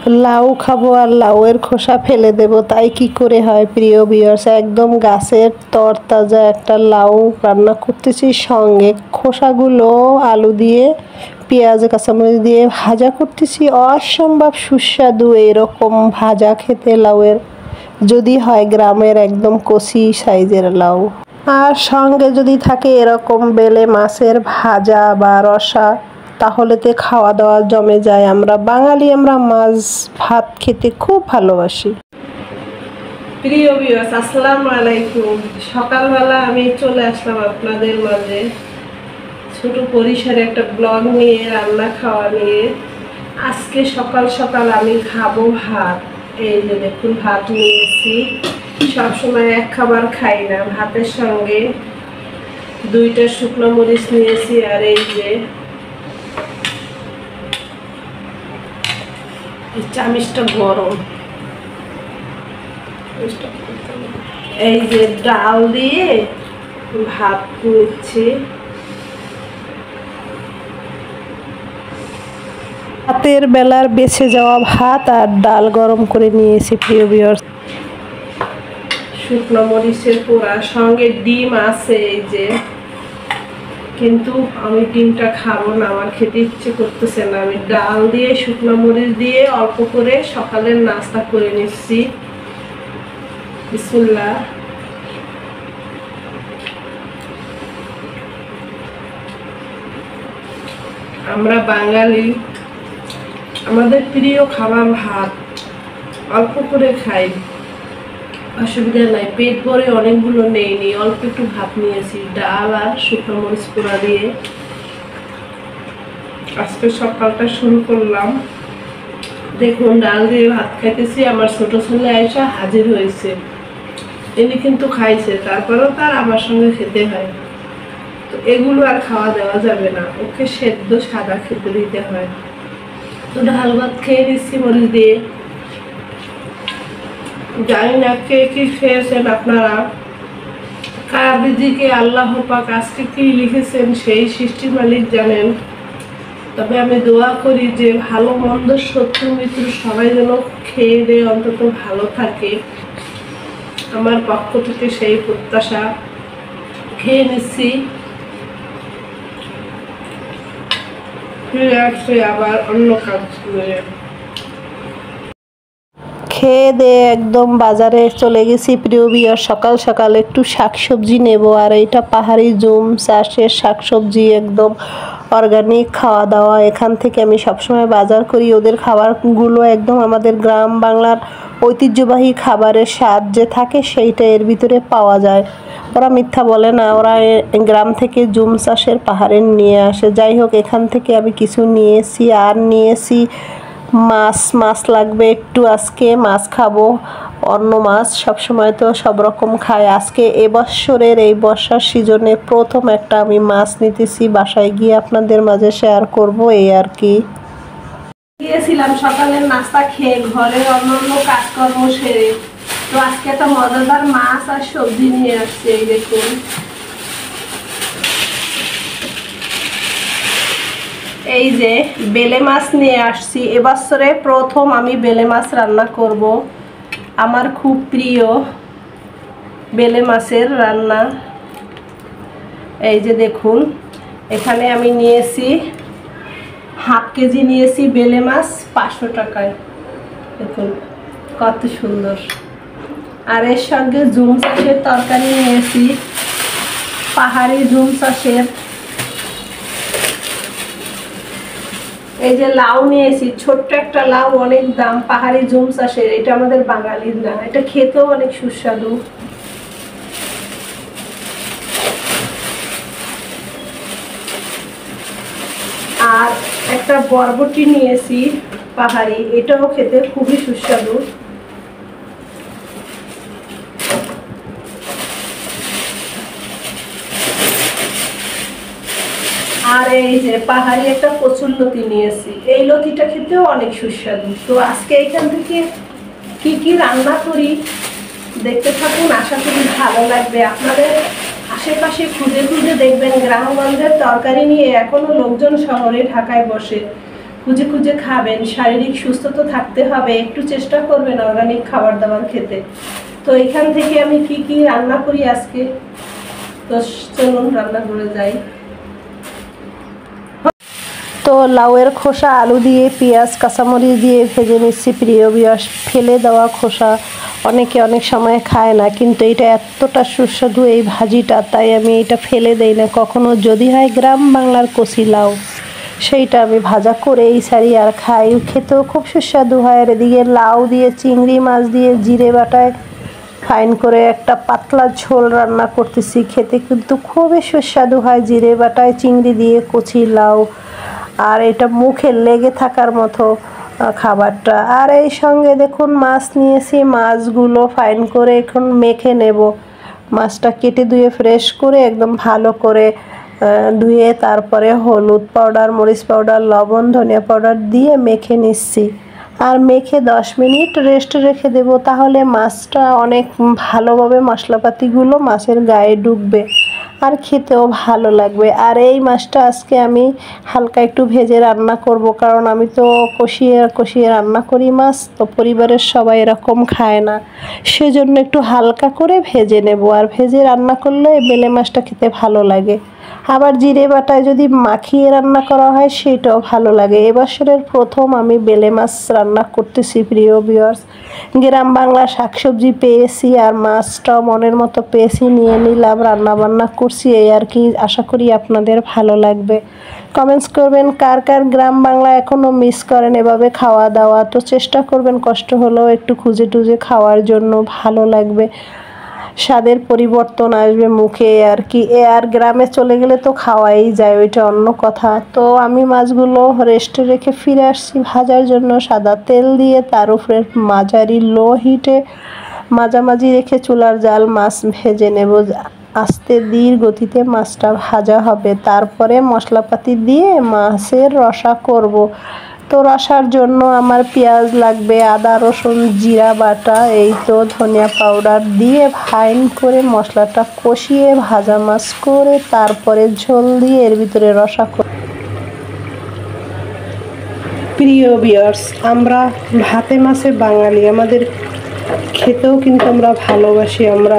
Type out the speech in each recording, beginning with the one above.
লাউ খাবো আর লাউয়ের খোসা ফেলে দেব, তাই কি করে হয় প্রিয় ভিউয়ার্স। একদম গাছের তরতাজা একটা লাউ রান্না করতেছি, সঙ্গে খোসাগুলো আলু দিয়ে পেঁয়াজ কাঁচামরিচ দিয়ে ভাজা করতেছি। অসম্ভব সুস্বাদু এরকম ভাজা খেতে লাউয়ের, যদি হয় গ্রামের একদম কচি সাইজের লাউ, আর সঙ্গে যদি থাকে এরকম বেলে মাছের ভাজা বা রসা, তাহলে তো খাওয়া দাওয়া জমে যায়। আমরা বাঙালি, আমরা মাছ ভাত খেতে খুব ভালোবাসি। প্রিয় ভিউয়ার্স, আসসালামু আলাইকুম। সকালবেলা আমি চলে আসলাম আপনাদের মাঝে ছোট পরিসরে একটা ব্লগ নিয়ে, রান্না খাওয়া নিয়ে। আজকে সকাল সকাল আমি খাবো ভাত। এই যে দেখুন, ভাত নিয়েছি। সবসময় এক খাবার খাই না, ভাতের সঙ্গে 2টা শুকনো মরিচ নিয়েছি, আর এই যে চামিচটা গরম, এই যে ডাল দিয়ে ভাত নিচ্ছি। রাতের বেলার বেঁচে যাওয়া ভাত আর ডাল গরম করে নিয়েছি প্রিয় ভিউয়ার্স। শুকনো মরিচের পোড়া, সঙ্গে ডিম আছে এই যে, কিন্তু আমি ডিমটা খাবো না, আমার খেতে ইচ্ছে করতেছে না। আমি ডাল দিয়ে শুকনো মরিচ দিয়ে অল্প করে সকালের নাস্তা করে নিচ্ছি। বিসমিল্লাহ। আমরা বাঙালি, আমাদের প্রিয় খাবার ভাত, অল্প করে খাই, অসুবিধা নাই। পেট ভরে অনেকগুলো নেইনি, অল্প একটু ভাত নিয়েছি, ডাল আর শুকনো মরিচ পোড়া দিয়ে আজকে সকালটা শুরু করলাম। দেখুন, ডাল দিয়ে ভাত খাইতেছি। আমার ছোট ছেলে আয়সা হাজির হয়েছে, তিনি কিন্তু খাইছে, তারপরেও তার আমার সঙ্গে খেতে হয়। তো এগুলো আর খাওয়া দেওয়া যাবে না, ওকে সেদ্ধ সাদা খেতে দিতে হয়। তো ডাল ভাত খেয়ে নিচ্ছি মরিচ দিয়ে। জানি না কে কি খেয়েছেন আপনারা, কার রিজিকে আল্লাহ পাক আজকে কি লিখেছেন সেই সৃষ্টির মালিক জানেন। তবে আমি দোয়া করি যে ভালো মন্দ শত্রু মিত্র সবাই যেন খেয়ে দিয়ে অন্তত ভালো থাকে। আমার পক্ষ থেকে সেই প্রত্যাশা। খেয়ে নিচ্ছি, ফিরে আসছে আবার অন্য কাজ করে। খেয়ে দিয়ে একদম বাজারে চলে গেছি প্রিয় ভিউয়ার্স। সকাল সকাল একটু শাকসবজি নেব, আর এইটা পাহাড়ি জুম চাষের শাকসবজি, একদম অর্গানিক খাওয়া দাওয়া। এখান থেকে আমি সবসময় বাজার করি। ওদের খাবারগুলো একদম আমাদের গ্রাম বাংলার ঐতিহ্যবাহী খাবারের স্বাদ যে থাকে সেইটা এর ভিতরে পাওয়া যায়। ওরা মিথ্যা বলে না, ওরা গ্রাম থেকে জুম চাষের পাহাড়ের নিয়ে আসে। যাই হোক, এখান থেকে আমি কিছু নিয়েছি, আর নিয়েছি মাছ লাগবে একটু। আজকে মাছ খাবো, অন্য মাছ সবসময় তো সব রকম খাই। আজকে এবছরের এই বর্ষার সিজনে প্রথম একটা আমি মাছ নিতেছি, বাসায় গিয়ে আপনাদের মাঝে শেয়ার করব, এই আর কি। গিয়েছিলাম সকালের নাস্তা খেয়ে, ঘরের অন্যান্য কাজকর্ম সেরে। তো আজকে একটা মজাদার মাছ আর সবজি নিয়ে আসছে। এই দেখুন, এই যে বেলে মাছ নিয়ে আসছি। এবছরে প্রথম আমি বেলে মাছ রান্না করব। আমার খুব প্রিয় বেলে মাছের রান্না। এই যে দেখুন, এখানে আমি নিয়েছি হাফ কেজি নিয়েছি বেলে মাছ 500 টাকায়। দেখুন কত সুন্দর। আর এর সঙ্গে জুম চাষের তরকারি নিয়েছি, পাহাড়ি জুম চাষের। এই যে লাউ নিয়েছি, ছোট্ট একটা লাউ, অনেক দাম, পাহাড়ি জুম চাষের। এটা আমাদের বাঙালির না, এটা খেতেও অনেক সুস্বাদু। আর একটা বরবটি নিয়েছি পাহাড়ি, এটাও খেতে খুবই সুস্বাদু। আর এই যে পাহাড়ি একটা কচুরলতি নিয়েছি, এই লতিটা খেতেও অনেক সুস্বাদু। তো আজকে এখান থেকে কি কি রান্না করি দেখতে থাকুন, আশা করি ভালো লাগবে আপনাদের। আশেপাশে খুঁজে খুঁজে দেখবেন গ্রামগঞ্জের তরকারি নিয়ে এখনো লোকজন শহরে ঢাকায় বসে। খুঁজে খুঁজে খাবেন, শারীরিক সুস্থ তো থাকতে হবে, একটু চেষ্টা করবেন অর্গানিক খাবার দাবার খেতে। তো এখান থেকে আমি কি কি রান্না করি আজকে, তো চলুন রান্না করে যাই। তো লাউয়ের খোসা আলু দিয়ে পেঁয়াজ কাঁচামরিচ দিয়ে ভেজে নিচ্ছি। প্রিয় ভিউয়ার্স, ফেলে দেওয়া খোসা অনেকে অনেক সময় খায় না, কিন্তু এটা এতটা সুস্বাদু এই ভাজিটা, তাই আমি এটা ফেলে দেই না কখনো। যদি হয় গ্রাম বাংলার কচি লাউ, সেইটা আমি ভাজা করেই সারি আর খাই, খেতেও খুব সুস্বাদু হয়। আর এদিকে লাউ দিয়ে চিংড়ি মাছ দিয়ে জিরে বাটায় ফাইন করে একটা পাতলা ঝোল রান্না করতেছি, খেতে কিন্তু খুবই সুস্বাদু হয় জিরে বাটায় চিংড়ি দিয়ে কচি লাউ। আর এটা মুখে লেগে থাকার মতো খাবারটা। আর এই সঙ্গে দেখুন মাছ নিয়েছি, মাছগুলো ফাইন করে এখন মেখে নেব। মাছটা কেটে ধুয়ে ফ্রেশ করে একদম ভালো করে ধুয়ে তারপরে হলুদ পাউডার, মরিচ পাউডার, লবণ, ধনিয়া পাউডার দিয়ে মেখে নিচ্ছি। আর মেখে 10 মিনিট রেস্ট রেখে দেব, তাহলে মাছটা অনেক ভালোভাবে মশলাপাতিগুলো মাছের গায়ে ঢুকবে আর খেতেও ভালো লাগবে। আর এই মাছটা আজকে আমি হালকা একটু ভেজে রান্না করব, কারণ আমি তো কষিয়ে কষিয়ে রান্না করি মাছ, তো পরিবারের সবাই এরকম খায় না, সেজন্য একটু হালকা করে ভেজে নেব। আর ভেজে রান্না করলে বেলে মাছটা খেতে ভালো লাগে। আবার জিরে বাটায় যদি মাখিয়ে রান্না করা হয় সেটাও ভালো লাগে। এবছরের প্রথম আমি বেলে মাছ রান্না করতেছি প্রিয় ভিউয়ার্স। গ্রাম বাংলা শাকসবজি পেয়েছি আর মাছটাও মনের মতো পেয়েছি, নিয়ে নিলাম, রান্না বান্না করছি, এই আর কি। আশা করি আপনাদের ভালো লাগবে। কমেন্টস করবেন কার কার গ্রাম বাংলা এখনও মিস করেন এভাবে খাওয়া দাওয়া, তো চেষ্টা করবেন কষ্ট হলেও একটু খুঁজে টুজে খাওয়ার জন্য, ভালো লাগবে, স্বাদের পরিবর্তন আসবে মুখে আর কি। আর গ্রামে চলে গেলে তো খাওয়াই যায়, ওইটা অন্য কথা। তো আমি মাছগুলো রেস্টে রেখে ফিরে আসছি ভাজার জন্য। সাদা তেল দিয়ে তার উপরে মাঝারি লো হিটে মাঝামাঝি রেখে চুলার জাল মাছ ভেজে নেব। আস্তে ধীর গতিতে মাছটা ভাজা হবে, তারপরে মশলাপাতি দিয়ে মাছের রসা করব। তো রসার জন্য আমার পেঁয়াজ লাগবে, আদা রসুন জিরা বাটা, এই তো ধনিয়া পাউডার দিয়ে ফাইন করে মশলাটা কষিয়ে ভাজা মাছ করে তারপরে ঝোল দিয়ে এর ভিতরে রসা করে। প্রিয় ভিউয়ার্স, আমরা ভাতে মাছে বাঙালি, আমাদের খেতেও কিন্তু আমরা ভালোবাসি। আমরা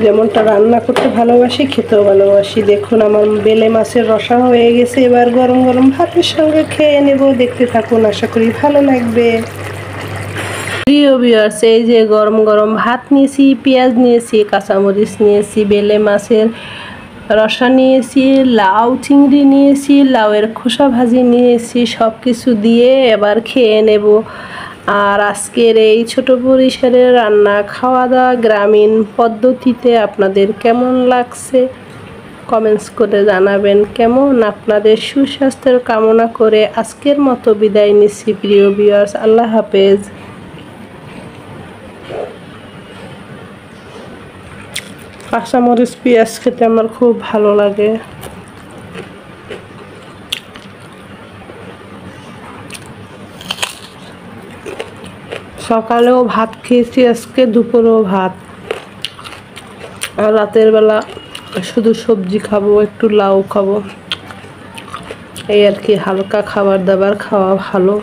যেমনটা রান্না করতে ভালোবাসি, খেতেও ভালোবাসি। দেখুন আমার বেলে মাছের রসা হয়ে গেছে, এবার গরম গরম ভাতের সঙ্গে খেয়ে নেব। দেখতে থাকুন, আশা করি ভালো লাগবে। প্রিয় ভিউয়ার্স, এই যে গরম গরম ভাত নিয়েছি, পেঁয়াজ নিয়েছি, কাঁচামরিচ নিয়েছি, বেলে মাছের রসা নিয়েছি, লাউ চিংড়ি নিয়েছি, লাউয়ের খোসা ভাজি নিয়েছি, সব কিছু দিয়ে এবার খেয়ে নেব। আর আজকের এই ছোট পরিসরের রান্না খাওয়া দাওয়া গ্রামীণ পদ্ধতিতে আপনাদের কেমন লাগছে কমেন্টস করে জানাবেন। কেমন আপনাদের সুস্বাস্থ্যের কামনা করে আজকের মতো বিদায় নিচ্ছি প্রিয় ভিউয়ার্স, আল্লাহ হাফেজ। কাঁচামরিচ পেঁয়াজ খেতে আমার খুব ভালো লাগে। সকালেও ভাত খেয়েছি আজকে, দুপুরেও ভাত, আর রাতের বেলা শুধু সবজি খাবো, একটু লাউ খাবো, এই আর কি। হালকা খাবার দাবার খাওয়া ভালো।